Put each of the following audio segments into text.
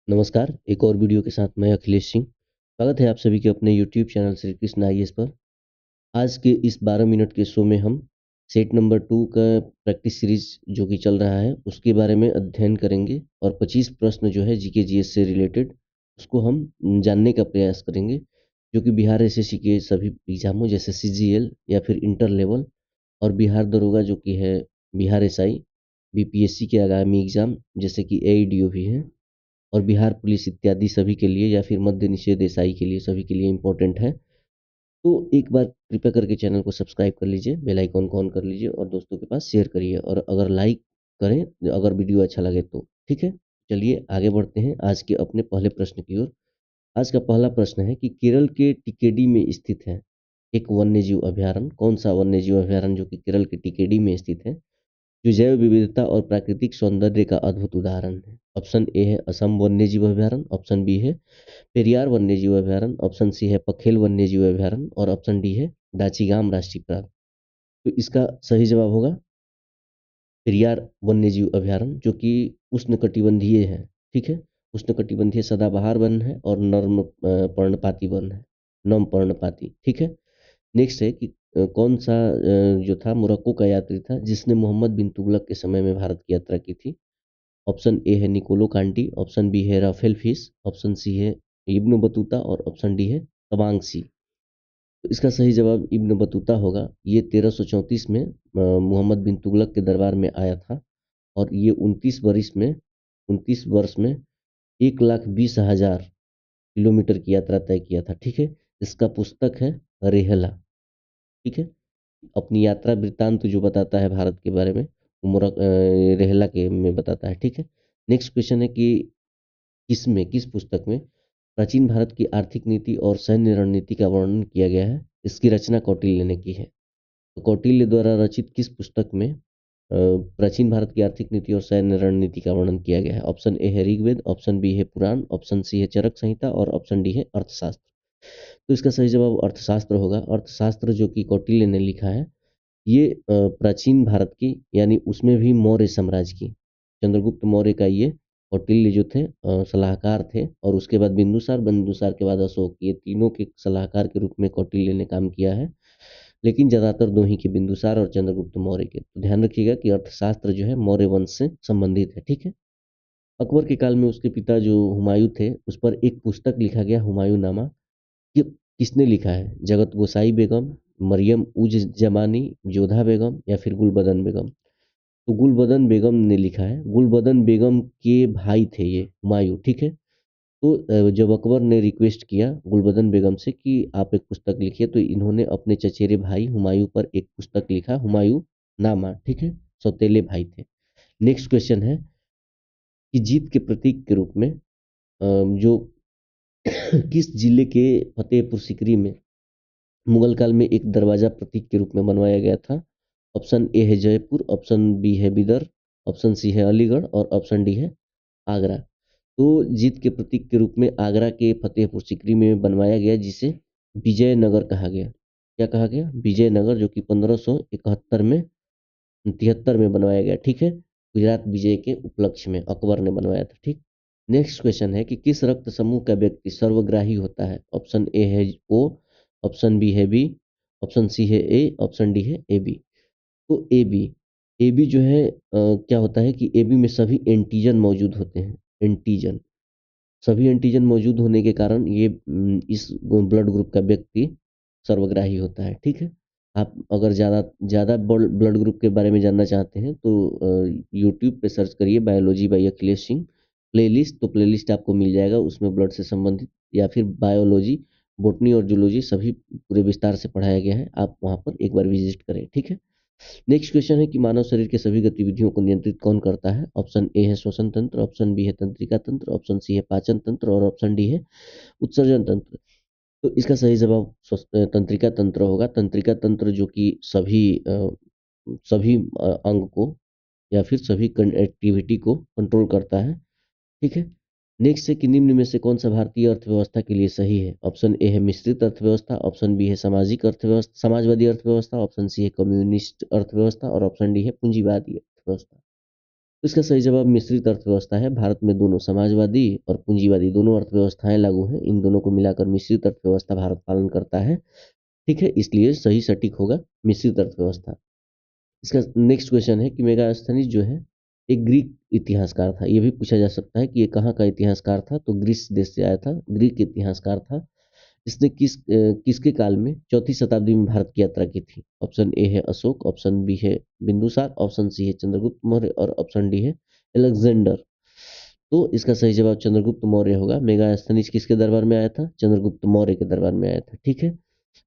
नमस्कार, एक और वीडियो के साथ मैं अखिलेश सिंह। स्वागत है आप सभी के अपने YouTube channel Shri Krishna IAS पर। आज के इस 12 मिनट के शो में हम सेट नंबर 2 का प्रैक्टिस सीरीज जो कि चल रहा है, उसके बारे में अध्ययन करेंगे और 25 प्रश्न जो है जीके जीएस से रिलेटेड, उसको हम जानने का प्रयास करेंगे, जो कि बिहार एसएससी के सभी एग्जामों जैसे सीजीएल या फिर इंटर लेवल और बिहार दरोगा जो कि है बिहार एसआई, बीपीएससी के आगामी एग्जाम जैसे कि एईडीओ भी है और बिहार पुलिस इत्यादि सभी के लिए या फिर मद्य निषेध एसआई के लिए सभी के लिए इम्पोर्टेंट है। तो एक बार कृपया करके चैनल को सब्सक्राइब कर लीजिए, बेल आइकॉन को ऑन कर लीजिए और दोस्तों के पास शेयर करिए और अगर लाइक करें अगर वीडियो अच्छा लगे तो। ठीक है, चलिए आगे बढ़ते हैं आज के अपने पहले प्रश्न की ओर। आज का पहला प्रश्न है कि केरल के टिकेडी में स्थित है एक वन्यजीव अभयारण्य। कौन सा वन्यजीव अभयारण्य जो कि केरल के टिकेडी में स्थित है, जो जैव विविधता और प्राकृतिक सौंदर्य का अद्भुत उदाहरण है? ऑप्शन ए है असम वन्यजीव अभयारण्य, ऑप्शन बी है पेरियार वन्यजीव अभयारण्य, ऑप्शन सी है पखेल वन्यजीव अभयारण्य और ऑप्शन डी है दाचीगाम राष्ट्रीय पार्क। तो इसका सही जवाब होगा पेरियार वन्यजीव अभयारण्य, जो कि उष्णकटिबंधीय है। ठीक है, उष्णकटिबंधीय सदाबहार वन है और नर्म पर्णपाती वन है, नम पर्णपाती। ठीक है, नेक्स्ट है कि कौन सा जो था मोरक्को का यात्री था जिसने मोहम्मद बिन तुगलक के समय में भारत की यात्रा की थी? ऑप्शन ए है निकोलो कांटी, ऑप्शन बी है राफेल फिश, ऑप्शन सी है इब्न बतूता और ऑप्शन डी है तवांग सी। तो इसका सही जवाब इब्न बतूता होगा। ये 1334 में मोहम्मद बिन तुगलक के दरबार में आया था और ये 29 वर्ष में 1,20,000 किलोमीटर की यात्रा तय किया था। ठीक है, इसका पुस्तक है रेहला। ठीक है, अपनी यात्रा वृत्तांत जो बताता है भारत के बारे में वो रेहला के में बताता है। ठीक है, नेक्स्ट क्वेश्चन है कि किस पुस्तक में प्राचीन भारत की आर्थिक नीति और सैन्य रणनीति का वर्णन किया गया है? इसकी रचना कौटिल्य ने की है। तो कौटिल्य द्वारा रचित किस पुस्तक में प्राचीन भारत की आर्थिक नीति और सैन्य रणनीति का वर्णन किया गया है? ऑप्शन ए है ऋग्वेद, ऑप्शन बी है पुराण, ऑप्शन सी है चरक संहिता और ऑप्शन डी है अर्थशास्त्र। तो इसका सही जवाब अर्थशास्त्र होगा। अर्थशास्त्र जो कि कौटिल्य ने लिखा है, ये प्राचीन भारत की यानी उसमें भी मौर्य साम्राज्य की, चंद्रगुप्त मौर्य का ये कौटिल्य जो थे सलाहकार थे और उसके बाद बिंदुसार, बिंदुसार के बाद अशोक, ये तीनों के सलाहकार के रूप में कौटिल्य ने काम किया है। लेकिन ज़्यादातर दो ही के, बिंदुसार और चंद्रगुप्त मौर्य के। तो ध्यान रखिएगा कि अर्थशास्त्र जो है मौर्य वंश से संबंधित है। ठीक है, अकबर के काल में उसके पिता जो हुमायूं थे उस पर एक पुस्तक लिखा गया हुमायूं नामा। ये किसने लिखा है? जगत गोसाई बेगम, मरियम उज जमानी, जोधा बेगम या फिर गुलबदन बेगम? तो गुलबदन बेगम ने लिखा है। गुलबदन बेगम के भाई थे ये हुमायूं। ठीक है, तो जब अकबर ने रिक्वेस्ट किया गुलबदन बेगम से कि आप एक पुस्तक लिखिए, तो इन्होंने अपने चचेरे भाई हुमायूं पर एक पुस्तक लिखा, हुमायूं नामा। ठीक है, सौतेले भाई थे। नेक्स्ट क्वेश्चन है कि जीत के प्रतीक के रूप में जो किस जिले के फतेहपुर सीकरी में मुगल काल में एक दरवाजा प्रतीक के रूप में बनवाया गया था? ऑप्शन ए है जयपुर, ऑप्शन बी है बिदर, ऑप्शन सी है अलीगढ़ और ऑप्शन डी है आगरा। तो जीत के प्रतीक के रूप में आगरा के फतेहपुर सीकरी में बनवाया गया, जिसे विजयनगर कहा गया। क्या कहा गया? विजयनगर, जो कि 1571 में 73 में बनवाया गया। ठीक है, गुजरात विजय के उपलक्ष्य में अकबर ने बनवाया था। ठीक, नेक्स्ट क्वेश्चन है कि किस रक्त समूह का व्यक्ति सर्वग्राही होता है? ऑप्शन ए है ओ, ऑप्शन बी है बी, ऑप्शन सी है ए, ऑप्शन डी है ए बी। तो ए बी, ए बी जो है क्या होता है कि ए बी में सभी एंटीजन मौजूद होते हैं। एंटीजन, सभी एंटीजन मौजूद होने के कारण ये इस ब्लड ग्रुप का व्यक्ति सर्वग्राही होता है। ठीक है, आप अगर ज़्यादा ज़्यादा ब्लड ग्रुप के बारे में जानना चाहते हैं तो यूट्यूब पे सर्च करिए biology by Akhilesh Singh playlist, तो प्लेलिस्ट आपको मिल जाएगा, उसमें ब्लड से संबंधित या फिर बायोलॉजी, बॉटनी और जूलॉजी सभी पूरे विस्तार से पढ़ाया गया है। आप वहाँ पर एक बार विजिट करें। ठीक है, नेक्स्ट क्वेश्चन है कि मानव शरीर के सभी गतिविधियों को नियंत्रित कौन करता है? ऑप्शन ए है श्वसन तंत्र, ऑप्शन बी है तंत्रिका तंत्र, ऑप्शन सी है पाचन तंत्र और ऑप्शन डी है उत्सर्जन तंत्र। तो इसका सही जवाब तंत्रिका तंत्र होगा। तंत्रिका तंत्र जो कि सभी अंग को या फिर सभी एक्टिविटी को कंट्रोल करता है। ठीक है, नेक्स्ट है कि निम्न में से कौन सा भारतीय अर्थव्यवस्था के लिए सही है? ऑप्शन ए है मिश्रित अर्थव्यवस्था, ऑप्शन बी है सामाजिक अर्थव्यवस्था, समाजवादी अर्थव्यवस्था, ऑप्शन सी है कम्युनिस्ट अर्थव्यवस्था और ऑप्शन डी है पूंजीवादी अर्थव्यवस्था। तो इसका सही जवाब मिश्रित अर्थव्यवस्था है। भारत में दोनों समाजवादी और पूंजीवादी दोनों अर्थव्यवस्थाएं लागू हैं। इन दोनों को मिलाकर मिश्रित अर्थव्यवस्था भारत पालन करता है। ठीक है, इसलिए सही सटीक होगा मिश्रित अर्थव्यवस्था। इसका नेक्स्ट क्वेश्चन है कि मेगास्थनीज जो है एक ग्रीक इतिहासकार था। ये भी पूछा जा सकता है कि ये कहाँ का इतिहासकार था, तो ग्रीस देश से आया था, ग्रीक इतिहासकार था। इसने किसके काल में चौथी शताब्दी में भारत की यात्रा की थी? ऑप्शन ए है अशोक, ऑप्शन बी है बिंदुसार, ऑप्शन सी है चंद्रगुप्त मौर्य और ऑप्शन डी है अलेक्जेंडर। तो इसका सही जवाब चंद्रगुप्त मौर्य होगा। मेगास्थनीज किसके दरबार में आया था? चंद्रगुप्त मौर्य के दरबार में आया था। ठीक है,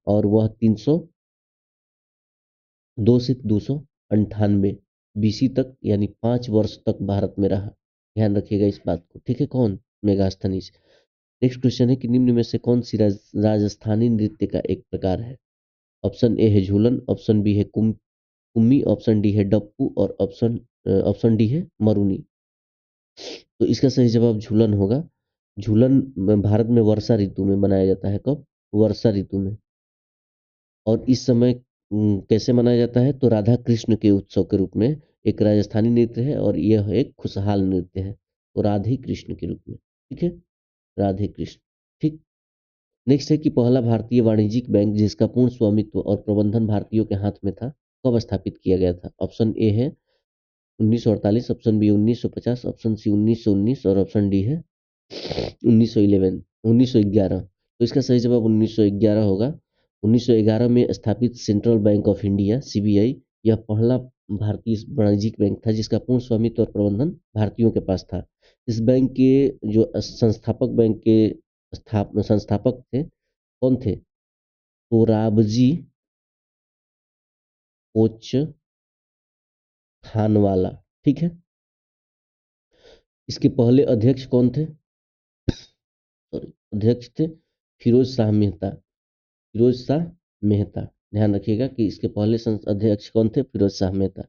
और वह 302 से 298 बीसी तक यानी 5 वर्ष तक भारत में रहा। ध्यान रखिएगा इस बात को। ठीक है, कौन? मेगास्थनीज। नेक्स्ट क्वेश्चन है कि निम्न में से कौन सी राजस्थानी नृत्य का एक प्रकार है? ऑप्शन ए है झूलन, ऑप्शन बी है कुम्मी, ऑप्शन डी है डप्पू और ऑप्शन डी है मरुनी। तो इसका सही जवाब झूलन होगा। झूलन भारत में वर्षा ऋतु में मनाया जाता है। कब? वर्षा ऋतु में। और इस समय कैसे मनाया जाता है? तो राधा कृष्ण के उत्सव के रूप में एक राजस्थानी नृत्य है और यह एक खुशहाल नृत्य है। तो राधे कृष्ण के रूप में। ठीक है, राधे कृष्ण। ठीक। नेक्स्ट है कि पहला भारतीय वाणिज्यिक बैंक जिसका पूर्ण स्वामित्व और प्रबंधन भारतीयों के हाथ में था, कब स्थापित किया गया था? ऑप्शन ए है 1948, ऑप्शन बी 1950, ऑप्शन सी 1919 और ऑप्शन डी है 1911 1911। तो इसका सही जवाब 1911 होगा। 1911 में स्थापित central bank of India CBI यह पहला भारतीय वाणिज्यिक बैंक था जिसका पूर्ण स्वामित्व और प्रबंधन भारतीयों के पास था। इस बैंक के जो संस्थापक बैंक के संस्थापक थे, कौन थे? सोराबजी पोचखानवाला। ठीक है, इसके पहले अध्यक्ष कौन थे? सॉरी, अध्यक्ष थे फिरोज शाह मेहता। फिरोज शाह मेहता। ध्यान रखिएगा कि इसके पहले अध्यक्ष कौन थे? फिरोज शाह मेहता।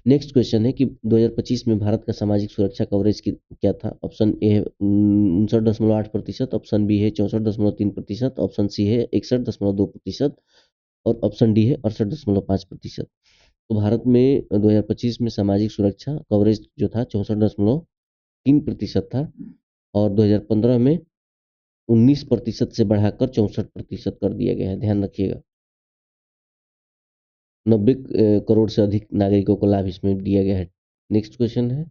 नेक्स्ट क्वेश्चन है कि 2025 में भारत का सामाजिक सुरक्षा कवरेज क्या था? ऑप्शन ए है 59.8%, ऑप्शन बी है 64.3%, ऑप्शन सी है 61.2% और ऑप्शन डी है 68.5%। तो भारत में 2025 में सामाजिक सुरक्षा कवरेज जो था 64.3% था और 2015 में 19% से बढ़ाकर 64% कर दिया गया है। ध्यान रखिएगा, 90 करोड़ से अधिक नागरिकों को लाभ इसमें दिया गया है। नेक्स्ट क्वेश्चन है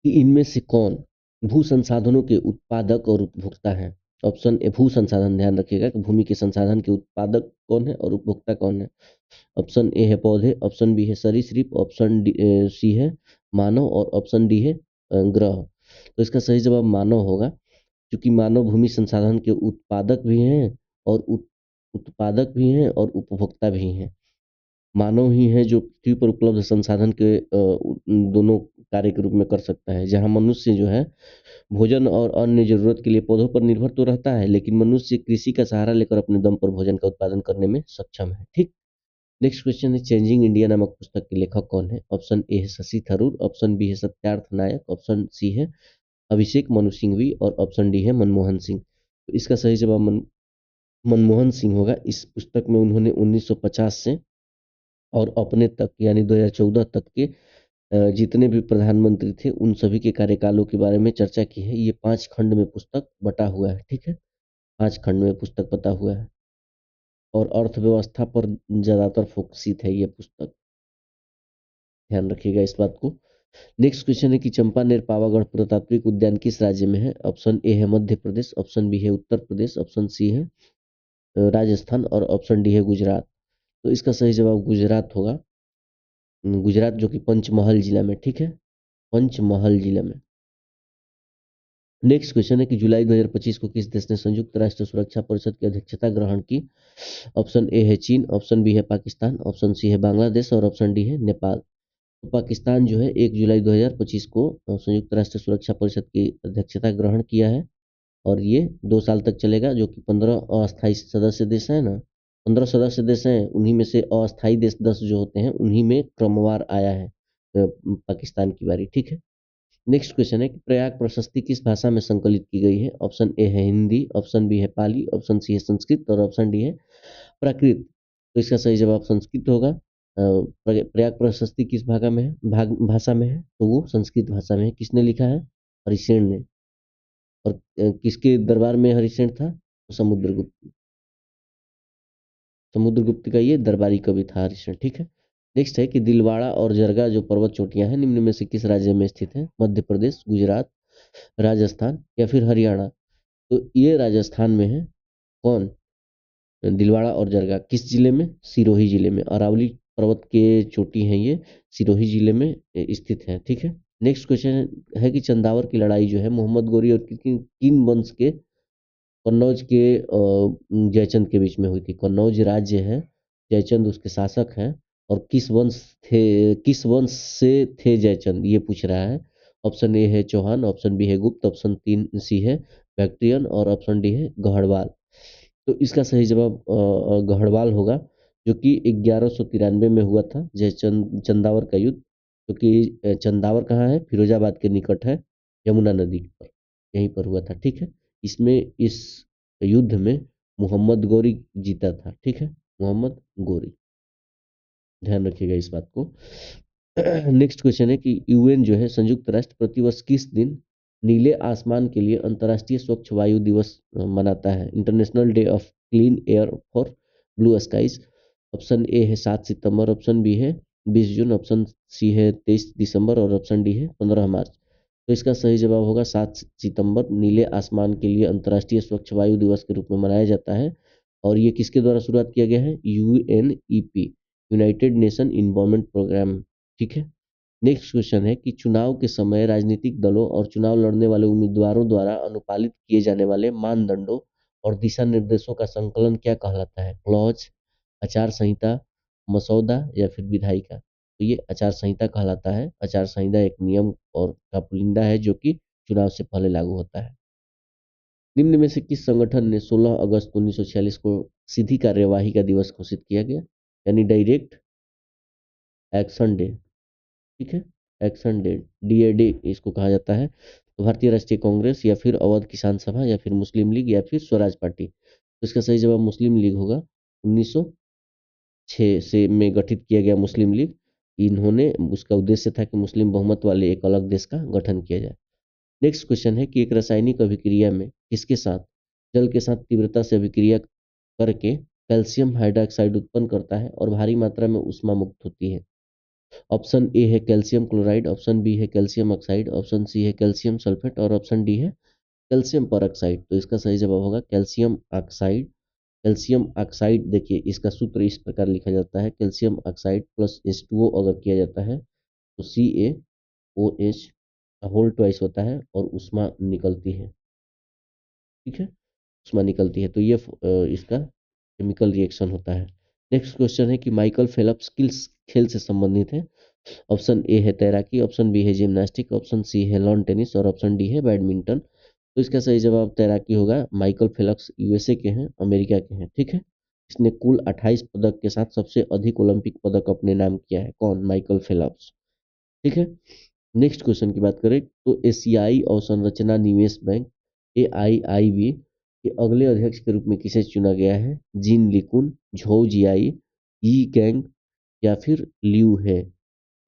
कि इनमें से कौन भू संसाधनों के उत्पादक और उपभोक्ता हैं? ऑप्शन ए भू संसाधन, ध्यान रखिएगा कि भूमि के संसाधन के उत्पादक कौन है और उपभोक्ता कौन है। ऑप्शन ए है पौधे, ऑप्शन बी है सरीसृप, ऑप्शन सी है मानव और ऑप्शन डी है ग्रह। तो इसका सही जवाब मानव होगा, क्योंकि मानव भूमि संसाधन के उत्पादक भी हैं और उत्पादक भी हैं और उपभोक्ता भी हैं। मानव ही है जो पृथ्वी पर उपलब्ध संसाधन के दोनों कार्य के रूप में कर सकता है। जहाँ मनुष्य जो है भोजन और अन्य जरूरत के लिए पौधों पर निर्भर तो रहता है, लेकिन मनुष्य कृषि का सहारा लेकर अपने दम पर भोजन का उत्पादन करने में सक्षम है। ठीक। नेक्स्ट क्वेश्चन है चेंजिंग इंडिया नामक पुस्तक के लेखक कौन है? ऑप्शन ए है शशि थरूर, ऑप्शन बी है सत्यार्थ नायक, ऑप्शन सी है अभिषेक मनु सिंघवी और ऑप्शन डी है मनमोहन सिंह। तो इसका सही जवाब मनमोहन सिंह होगा। इस पुस्तक में उन्होंने 1950 से और अपने तक यानी 2014 तक के जितने भी प्रधानमंत्री थे उन सभी के कार्यकालों के बारे में चर्चा की है। ये 5 खंड में पुस्तक बटा हुआ है। ठीक है, 5 खंड में पुस्तक बटा हुआ है और अर्थव्यवस्था पर ज्यादातर फोकसित है ये पुस्तक। ध्यान रखिएगा इस बात को। नेक्स्ट क्वेश्चन है कि चंपानेर पावागढ़ पुरातात्विक उद्यान किस राज्य में है? ऑप्शन ए है मध्य प्रदेश, ऑप्शन बी है उत्तर प्रदेश, ऑप्शन सी है राजस्थान और ऑप्शन डी है गुजरात। तो इसका सही जवाब गुजरात होगा। गुजरात जो कि पंचमहल जिला में। ठीक है, पंचमहल जिला में। नेक्स्ट क्वेश्चन है कि जुलाई 2025 को किस देश ने संयुक्त राष्ट्र सुरक्षा परिषद की अध्यक्षता ग्रहण की? ऑप्शन ए है चीन, ऑप्शन बी है पाकिस्तान, ऑप्शन सी है बांग्लादेश और ऑप्शन डी है नेपाल। तो पाकिस्तान जो है 1 जुलाई 2025 को संयुक्त राष्ट्र सुरक्षा परिषद की अध्यक्षता ग्रहण किया है और ये 2 साल तक चलेगा, जो कि 15 अस्थायी सदस्य देश है ना, 15 सदस्य देश हैं, उन्हीं में से अस्थायी देश 10 जो होते हैं उन्हीं में क्रमवार आया है पाकिस्तान की बारी। ठीक है। नेक्स्ट क्वेश्चन है कि प्रयाग प्रशस्ति किस भाषा में संकलित की गई है? ऑप्शन ए है हिंदी, ऑप्शन बी है पाली, ऑप्शन सी है संस्कृत और ऑप्शन डी है प्राकृत। तो इसका सही जवाब संस्कृत होगा। प्रयाग प्रशस्ति किस भाषा में है? तो वो संस्कृत भाषा में है। किसने लिखा है? हरिसेन ने। और किसके दरबार में हरिसेन था? तो समुद्रगुप्त। समुद्रगुप्त का ये दरबारी कवि था हरिश्चंद्र। ठीक है। नेक्स्ट है कि दिलवाड़ा और जरगा जो पर्वत चोटियां हैं निम्न में से किस राज्य में स्थित है? मध्य प्रदेश, गुजरात, राजस्थान या फिर हरियाणा? तो ये राजस्थान में है। कौन? दिलवाड़ा और जरगा किस जिले में? सिरोही जिले में। अरावली पर्वत के चोटी हैं ये, सिरोही जिले में स्थित है। ठीक है। नेक्स्ट क्वेश्चन है कि चंदावर की लड़ाई जो है मोहम्मद गोरी और किन किन वंश के, कन्नौज के जयचंद के बीच में हुई थी? कन्नौज राज्य है, जयचंद उसके शासक हैं। और किस वंश से थे जयचंद, ये पूछ रहा है। ऑप्शन ए है चौहान, ऑप्शन बी है गुप्त, ऑप्शन तीन सी है बैक्ट्रियन और ऑप्शन डी है गढ़वाल। तो इसका सही जवाब गढ़वाल होगा, जो कि 1193 में हुआ था जयचंद चंदावर का युद्ध। जो कि चंदावर कहाँ है? फिरोजाबाद के निकट है, यमुना नदी पर, यहीं पर हुआ था। ठीक है। इसमें इस युद्ध में मोहम्मद गोरी जीता था। ठीक है, मोहम्मद गोरी, ध्यान रखिएगा इस बात को। नेक्स्ट क्वेश्चन है कि यूएन जो है संयुक्त राष्ट्र प्रतिवर्ष किस दिन नीले आसमान के लिए अंतर्राष्ट्रीय स्वच्छ वायु दिवस मनाता है? International day of clean air for blue skies. Option A है 7 सितंबर, ऑप्शन बी है 20 जून, ऑप्शन सी है 23 दिसंबर और ऑप्शन डी है 15 मार्च। तो इसका सही जवाब होगा 7 सितंबर। नीले आसमान के लिए अंतर्राष्ट्रीय स्वच्छ वायु दिवस के रूप में मनाया जाता है। और ये किसके द्वारा शुरुआत किया गया है? UNEP, United Nation Environment Programme. ठीक है। नेक्स्ट क्वेश्चन है कि चुनाव के समय राजनीतिक दलों और चुनाव लड़ने वाले उम्मीदवारों द्वारा अनुपालित किए जाने वाले मानदंडों और दिशा निर्देशों का संकलन क्या कहलाता है? क्लॉज, आचार संहिता, मसौदा या फिर विधायिका? तो ये आचार संहिता कहलाता है। आचार संहिता एक नियम और का पुलिंदा है जो कि चुनाव से पहले लागू होता है। निम्न में से किस संगठन ने 16 अगस्त 1946 को सीधी कार्यवाही का दिवस घोषित किया गया, यानी डायरेक्ट एक्शन डे? ठीक है, एक्शन डे, डीएडी इसको कहा जाता है। तो भारतीय राष्ट्रीय कांग्रेस या फिर अवध किसान सभा या फिर मुस्लिम लीग या फिर स्वराज पार्टी? तो इसका सही जवाब मुस्लिम लीग होगा। 1906 से में गठित किया गया मुस्लिम लीग। इन्होंने, उसका उद्देश्य था कि मुस्लिम बहुमत वाले एक अलग देश का गठन किया जाए। नेक्स्ट क्वेश्चन है कि एक रासायनिक अभिक्रिया में किसके साथ, जल के साथ तीव्रता से अभिक्रिया करके कैल्शियम हाइड्रोक्साइड उत्पन्न करता है और भारी मात्रा में ऊष्मा मुक्त होती है? ऑप्शन ए है कैल्शियम क्लोराइड, ऑप्शन बी है कैल्शियम ऑक्साइड, ऑप्शन सी है कैल्शियम सल्फेट और ऑप्शन डी है कैल्शियम परऑक्साइड। तो इसका सही जवाब होगा कैल्शियम ऑक्साइड। कैल्शियम ऑक्साइड, देखिए इसका सूत्र इस प्रकार लिखा जाता है, कैल्शियम ऑक्साइड प्लस H2O अगर किया जाता है तो CaOH होल ट्वाइस होता है और ऊष्मा निकलती है। ठीक है, ऊष्मा निकलती है। तो ये इसका केमिकल रिएक्शन होता है। नेक्स्ट क्वेश्चन है कि माइकल फेल्प्स किस खेल से संबंधित है? ऑप्शन ए है तैराकी, ऑप्शन बी है जिम्नास्टिक, ऑप्शन सी है लॉन टेनिस और ऑप्शन डी है बैडमिंटन। तो इसका सही जवाब तैराकी होगा। माइकल फेल्प्स यूएसए के हैं, अमेरिका के हैं। ठीक है। इसने कुल 28 पदक के साथ सबसे अधिक ओलंपिक पदक अपने नाम किया है। कौन? Michael Phelps. ठीक है। नेक्स्ट क्वेश्चन की बात करें तो एशियाई अवसंरचना निवेश बैंक AIIB के अगले अध्यक्ष के रूप में किसे चुना गया है? जिन लिकुन, झोउ जियाई, ई गैंग या फिर लियू है?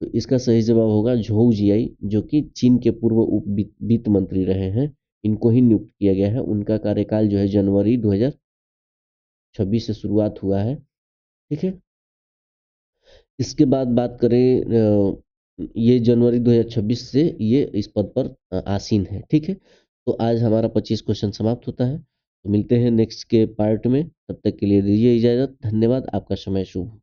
तो इसका सही जवाब होगा झोउ जियाई, जो कि चीन के पूर्व उप वित्त मंत्री रहे हैं। इनको ही नियुक्त किया गया है। उनका कार्यकाल जो है जनवरी 2026 से शुरुआत हुआ है। ठीक है। इसके बाद बात करें, ये जनवरी 2026 से ये इस पद पर आसीन है। ठीक है। तो आज हमारा 25 क्वेश्चन समाप्त होता है। तो मिलते हैं नेक्स्ट के पार्ट में, तब तक के लिए दीजिए इजाजत। धन्यवाद, आपका समय शुभ हो।